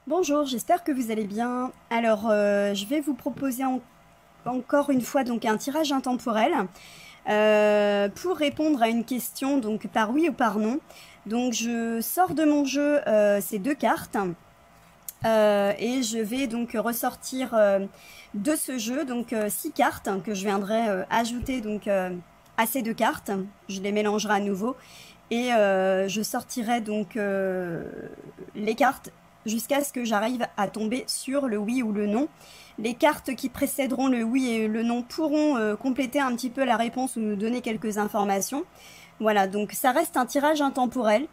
Bonjour, j'espère que vous allez bien. Alors, je vais vous proposer encore une fois donc un tirage intemporel pour répondre à une question donc par oui ou par non. Donc, je sors de mon jeu ces deux cartes et je vais donc ressortir de ce jeu donc six cartes que je viendrai ajouter donc à ces deux cartes. Je les mélangerai à nouveau et je sortirai donc les cartes jusqu'à ce que j'arrive à tomber sur le oui ou le non. Les cartes qui précéderont le oui et le non pourront compléter un petit peu la réponse ou nous donner quelques informations. Voilà, donc ça reste un tirage intemporel.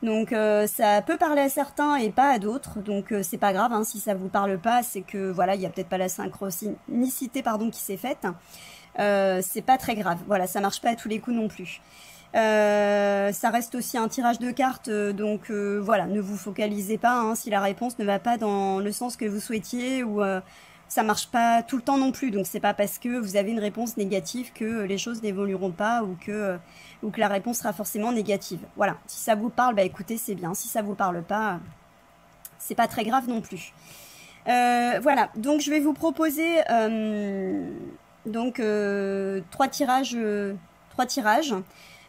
Donc ça peut parler à certains et pas à d'autres, donc c'est pas grave, hein, si ça vous parle pas, c'est que voilà, il y a peut-être pas la synchronicité pardon qui s'est faite. C'est pas très grave, voilà, ça marche pas à tous les coups non plus. Ça reste aussi un tirage de cartes, donc voilà, ne vous focalisez pas hein, si la réponse ne va pas dans le sens que vous souhaitiez ou ça marche pas tout le temps non plus. Donc c'est pas parce que vous avez une réponse négative que les choses n'évolueront pas ou que la réponse sera forcément négative. Voilà, si ça vous parle, bah écoutez, c'est bien. Si ça vous parle pas, c'est pas très grave non plus. Voilà, donc je vais vous proposer donc trois tirages.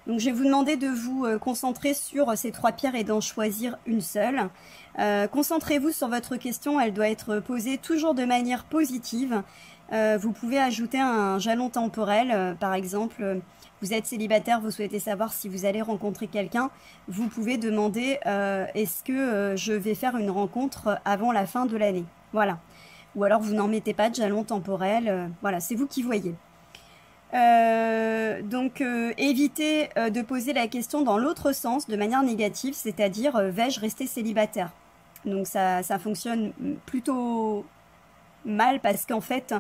Donc je vais vous demander de vous concentrer sur ces trois pierres et d'en choisir une seule. Concentrez-vous sur votre question, elle doit être posée toujours de manière positive. Vous pouvez ajouter un jalon temporel, par exemple, vous êtes célibataire, vous souhaitez savoir si vous allez rencontrer quelqu'un, vous pouvez demander est-ce que je vais faire une rencontre avant la fin de l'année. Voilà. Ou alors vous n'en mettez pas de jalon temporel, voilà, c'est vous qui voyez. Donc évitez de poser la question dans l'autre sens de manière négative, c'est-à-dire vais-je rester célibataire? Donc ça fonctionne plutôt mal parce qu'en fait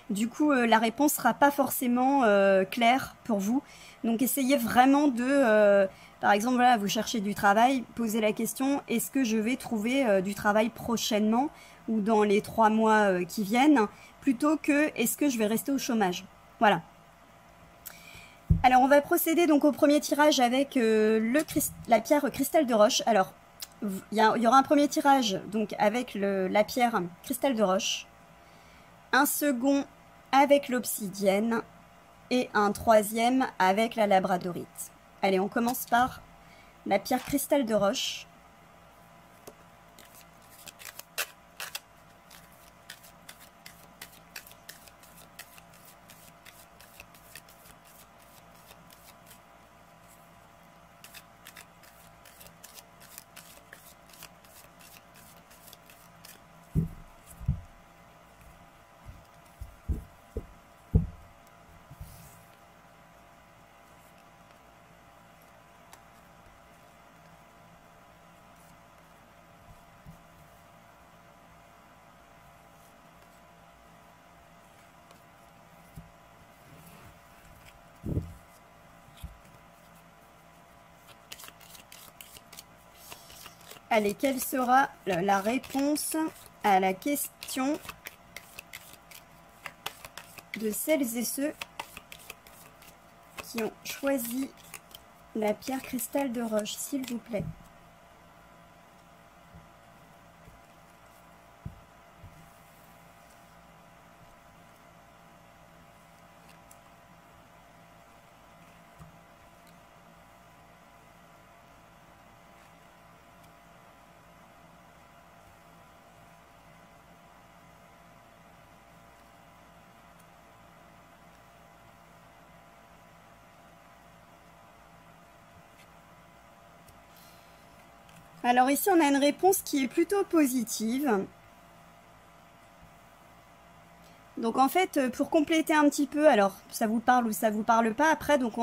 du coup la réponse sera pas forcément claire pour vous. Donc essayez vraiment de par exemple voilà, vous cherchez du travail, posez la question est-ce que je vais trouver du travail prochainement ou dans les 3 mois qui viennent, plutôt que est-ce que je vais rester au chômage. Voilà. Alors on va procéder donc au premier tirage avec la pierre cristal de roche. Alors il y aura un premier tirage donc avec la pierre cristal de roche, un second avec l'obsidienne et un troisième avec la labradorite. Allez, on commence par la pierre cristal de roche. Allez, quelle sera la réponse à la question de celles et ceux qui ont choisi la pierre cristal de roche, s'il vous plaît? Alors ici, on a une réponse qui est plutôt positive. Donc en fait, pour compléter un petit peu, alors ça vous parle ou ça vous parle pas, après, donc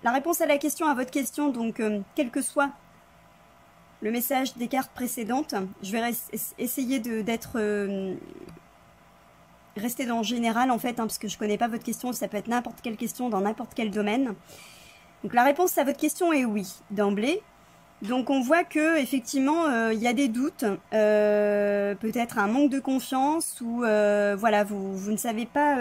la réponse à la question, à votre question, donc quel que soit le message des cartes précédentes, je vais essayer d'être rester dans le général en fait, hein, parce que je connais pas votre question, ça peut être n'importe quelle question dans n'importe quel domaine. Donc la réponse à votre question est oui, d'emblée. Donc on voit que effectivement il y a des doutes, peut-être un manque de confiance ou voilà, vous ne savez pas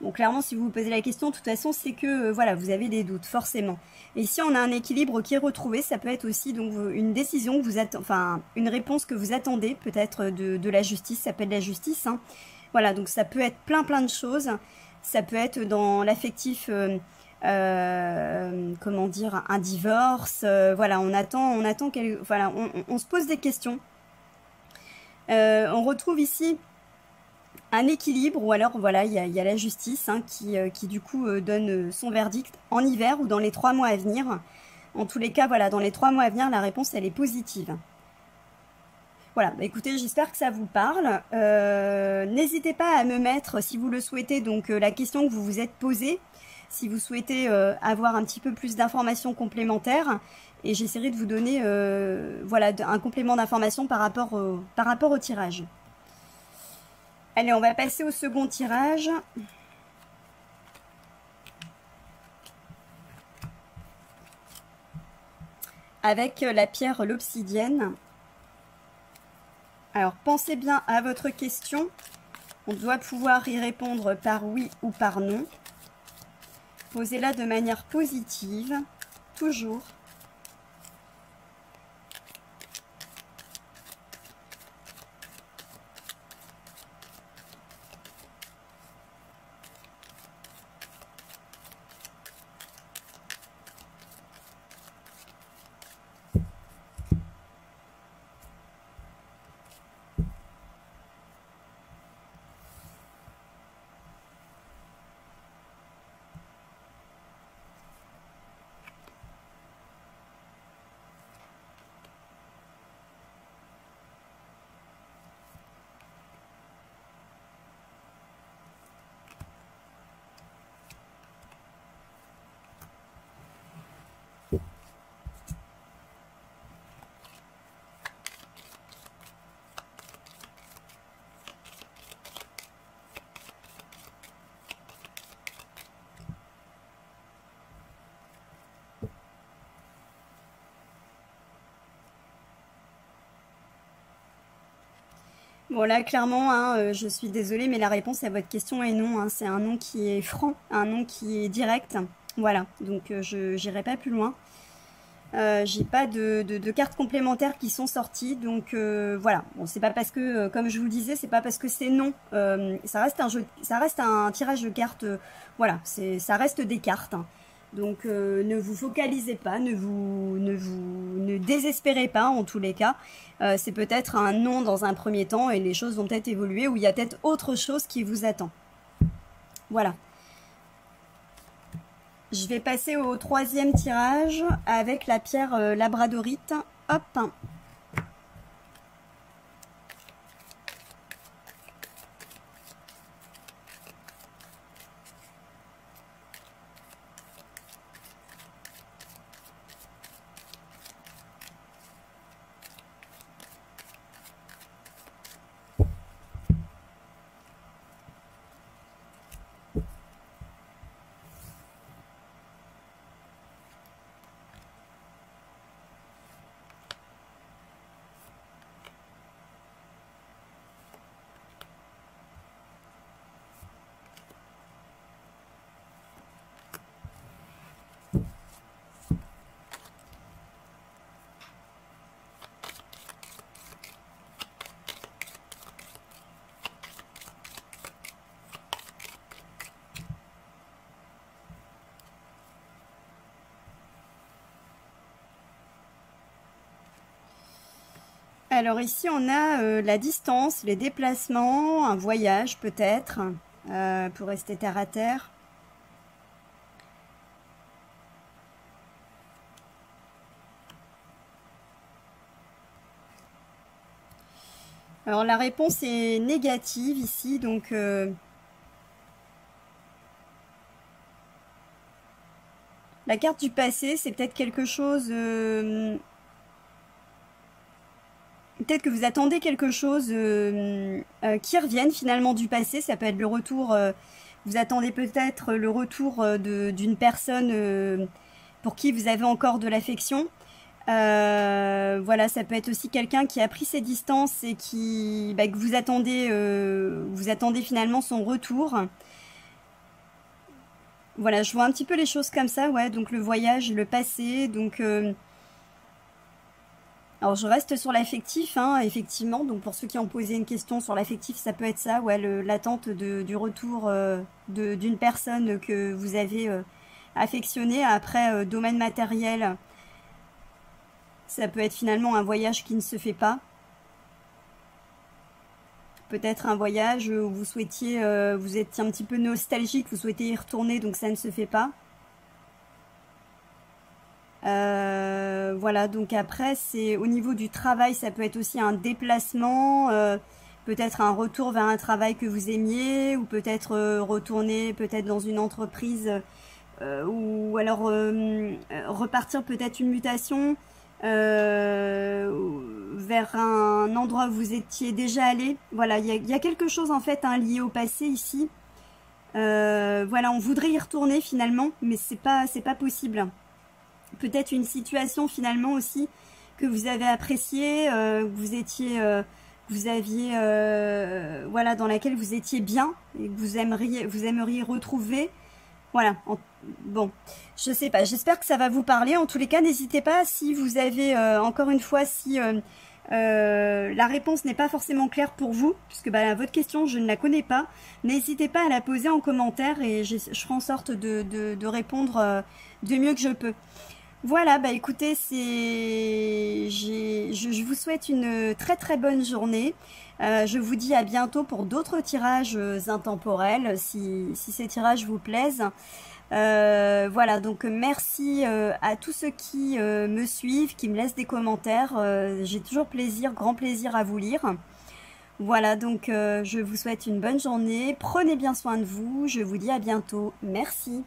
Bon, clairement, si vous vous posez la question, de toute façon, c'est que voilà, vous avez des doutes, forcément. Et si on a un équilibre qui est retrouvé, ça peut être aussi donc une décision que vous attendez, enfin une réponse que vous attendez, peut-être de la justice, ça peut être de la justice. Hein. Voilà, donc ça peut être plein de choses. Ça peut être dans l'affectif, comment dire, un divorce. Voilà, on attend voilà, on se pose des questions. On retrouve ici un équilibre, ou alors voilà, il y a la justice hein, qui du coup donne son verdict en hiver ou dans les 3 mois à venir. En tous les cas, voilà, dans les 3 mois à venir, la réponse elle est positive. Voilà, bah écoutez, j'espère que ça vous parle. N'hésitez pas à me mettre, si vous le souhaitez, donc la question que vous vous êtes posée, si vous souhaitez avoir un petit peu plus d'informations complémentaires, et j'essaierai de vous donner voilà, un complément d'information par rapport au tirage. Allez, on va passer au second tirage. Avec la pierre l'obsidienne. Alors, pensez bien à votre question. On doit pouvoir y répondre par oui ou par non. Posez-la de manière positive, toujours. Bon là clairement, hein, je suis désolée, mais la réponse à votre question est non. Hein. C'est un non qui est franc, un non qui est direct. Voilà, donc je n'irai pas plus loin. J'ai pas de cartes complémentaires qui sont sorties, donc voilà. Bon, c'est pas parce que, comme je vous le disais, c'est pas parce que c'est non. Ça reste un jeu, ça reste un tirage de cartes. Voilà, ça reste des cartes. Hein. Donc ne vous focalisez pas, ne désespérez pas en tous les cas. C'est peut-être un non dans un premier temps et les choses vont peut-être évoluer ou il y a peut-être autre chose qui vous attend. Voilà. Je vais passer au troisième tirage avec la pierre labradorite. Hop. Alors ici on a la distance, les déplacements, un voyage peut-être pour rester terre à terre. Alors la réponse est négative ici, donc la carte du passé, c'est peut-être quelque chose... peut-être que vous attendez quelque chose qui revienne finalement du passé. Ça peut être le retour... vous attendez peut-être le retour d'une personne pour qui vous avez encore de l'affection. Voilà, ça peut être aussi quelqu'un qui a pris ses distances et qui, que vous attendez finalement son retour. Voilà, je vois un petit peu les choses comme ça, ouais, donc le voyage, le passé, donc... alors je reste sur l'affectif, hein, effectivement, donc pour ceux qui ont posé une question sur l'affectif, ça peut être ça, ouais, l'attente du retour d'une personne que vous avez affectionnée. Après, domaine matériel, ça peut être finalement un voyage qui ne se fait pas. Peut-être un voyage où vous souhaitiez, vous étiez un petit peu nostalgique, vous souhaitez y retourner, donc ça ne se fait pas. Voilà, donc après, c'est au niveau du travail, ça peut être aussi un déplacement, peut-être un retour vers un travail que vous aimiez, ou peut-être retourner peut-être dans une entreprise, ou alors repartir peut-être une mutation vers un endroit où vous étiez déjà allé. Voilà, il y a quelque chose en fait hein, lié au passé ici. Voilà, on voudrait y retourner finalement, mais c'est pas possible. Peut-être une situation finalement aussi que vous avez appréciée, vous aviez, voilà, dans laquelle vous étiez bien et que vous aimeriez retrouver. Voilà. Bon, je sais pas. J'espère que ça va vous parler. En tous les cas, n'hésitez pas si vous avez encore une fois si la réponse n'est pas forcément claire pour vous, puisque bah, votre question je ne la connais pas. N'hésitez pas à la poser en commentaire et je ferai en sorte de répondre du mieux que je peux. Voilà, bah écoutez, je vous souhaite une très très bonne journée. Je vous dis à bientôt pour d'autres tirages intemporels, si ces tirages vous plaisent. Voilà, donc merci à tous ceux qui me suivent, qui me laissent des commentaires. J'ai toujours plaisir, grand plaisir à vous lire. Voilà, donc je vous souhaite une bonne journée. Prenez bien soin de vous. Je vous dis à bientôt. Merci.